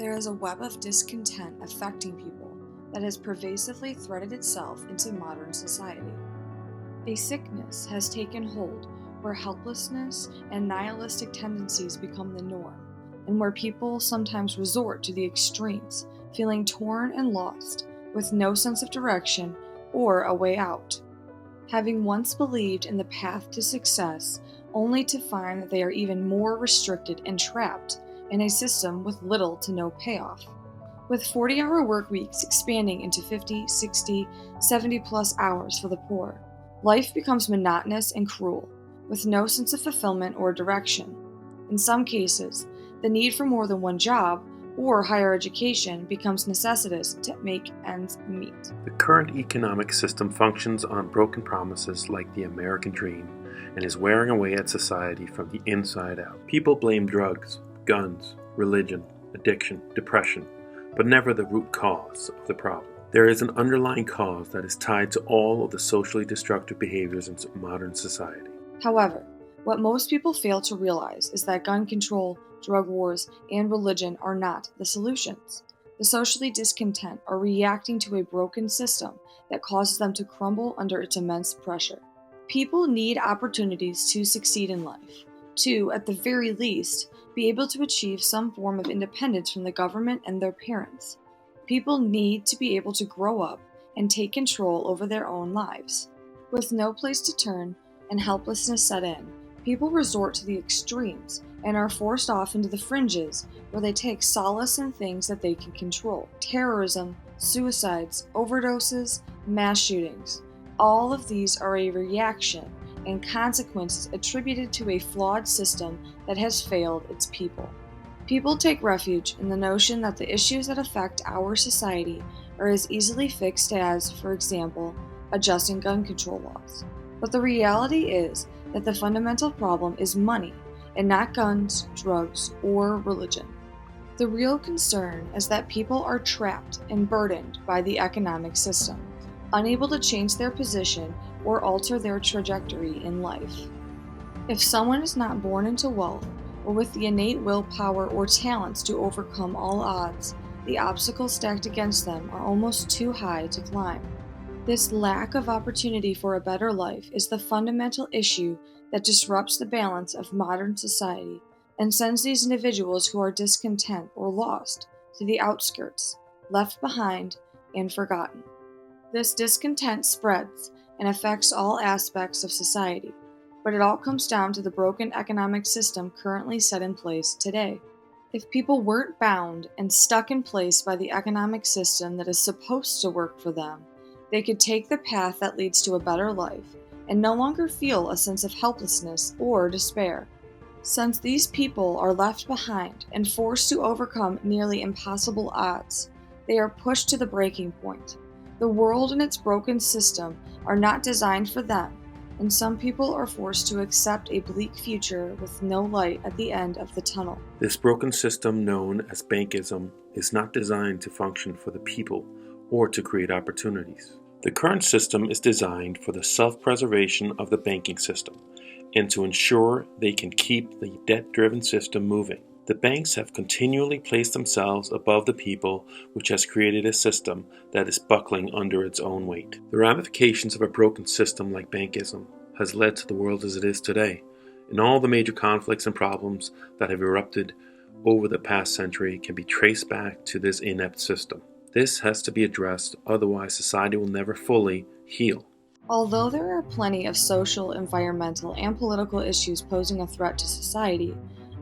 there is a web of discontent affecting people that has pervasively threaded itself into modern society. A sickness has taken hold where helplessness and nihilistic tendencies become the norm, and where people sometimes resort to the extremes, feeling torn and lost, with no sense of direction or a way out. Having once believed in the path to success, only to find that they are even more restricted and trapped in a system with little to no payoff. With 40-hour work weeks expanding into 50, 60, 70 plus hours for the poor, life becomes monotonous and cruel, with no sense of fulfillment or direction. In some cases, the need for more than one job or higher education becomes necessitous to make ends meet. The current economic system functions on broken promises like the American dream and is wearing away at society from the inside out. People blame drugs, guns, religion, addiction, depression, but never the root cause of the problem. There is an underlying cause that is tied to all of the socially destructive behaviors in modern society. However, what most people fail to realize is that gun control, drug wars, and religion are not the solutions. The socially discontent are reacting to a broken system that causes them to crumble under its immense pressure. People need opportunities to succeed in life, to, at the very least, be able to achieve some form of independence from the government and their parents. People need to be able to grow up and take control over their own lives. With no place to turn and helplessness set in, people resort to the extremes and are forced off into the fringes where they take solace in things that they can control. Terrorism, suicides, overdoses, mass shootings. All of these are a reaction and consequences attributed to a flawed system that has failed its people. People take refuge in the notion that the issues that affect our society are as easily fixed as, for example, adjusting gun control laws. But the reality is that the fundamental problem is money, and not guns, drugs, or religion. The real concern is that people are trapped and burdened by the economic system, unable to change their position or alter their trajectory in life. If someone is not born into wealth, or with the innate willpower or talents to overcome all odds, the obstacles stacked against them are almost too high to climb. This lack of opportunity for a better life is the fundamental issue that disrupts the balance of modern society and sends these individuals who are discontent or lost to the outskirts, left behind, and forgotten. This discontent spreads and affects all aspects of society, but it all comes down to the broken economic system currently set in place today. If people weren't bound and stuck in place by the economic system that is supposed to work for them, they could take the path that leads to a better life and no longer feel a sense of helplessness or despair. Since these people are left behind and forced to overcome nearly impossible odds, they are pushed to the breaking point. The world and its broken system are not designed for them, and some people are forced to accept a bleak future with no light at the end of the tunnel. This broken system, known as bankism, is not designed to function for the people or to create opportunities. The current system is designed for the self-preservation of the banking system and to ensure they can keep the debt-driven system moving. The banks have continually placed themselves above the people, which has created a system that is buckling under its own weight. The ramifications of a broken system like bankism has led to the world as it is today, and all the major conflicts and problems that have erupted over the past century can be traced back to this inept system. This has to be addressed, otherwise society will never fully heal. Although there are plenty of social, environmental, and political issues posing a threat to society,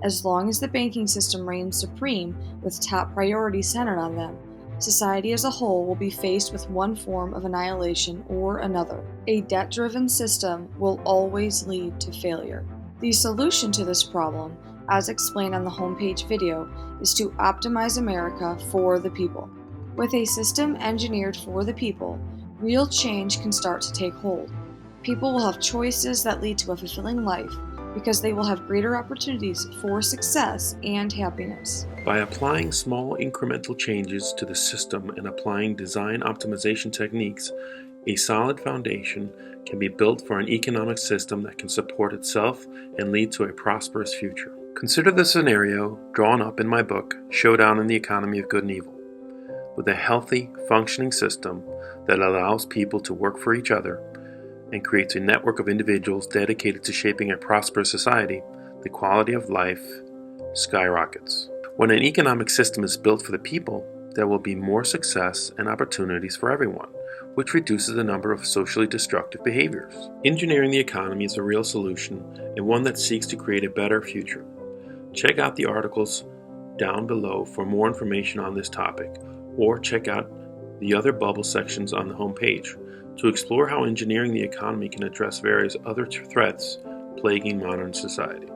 as long as the banking system reigns supreme with top priorities centered on them, society as a whole will be faced with one form of annihilation or another. A debt-driven system will always lead to failure. The solution to this problem, as explained on the homepage video, is to optimize America for the people. With a system engineered for the people, real change can start to take hold. People will have choices that lead to a fulfilling life because they will have greater opportunities for success and happiness. By applying small incremental changes to the system and applying design optimization techniques, a solid foundation can be built for an economic system that can support itself and lead to a prosperous future. Consider the scenario drawn up in my book, Showdown in the Economy of Good and Evil. With a healthy, functioning system that allows people to work for each other and creates a network of individuals dedicated to shaping a prosperous society, the quality of life skyrockets. When an economic system is built for the people, there will be more success and opportunities for everyone, which reduces the number of socially destructive behaviors. Engineering the economy is a real solution and one that seeks to create a better future. Check out the articles down below for more information on this topic, or check out the other bubble sections on the homepage to explore how engineering the economy can address various other threats plaguing modern society.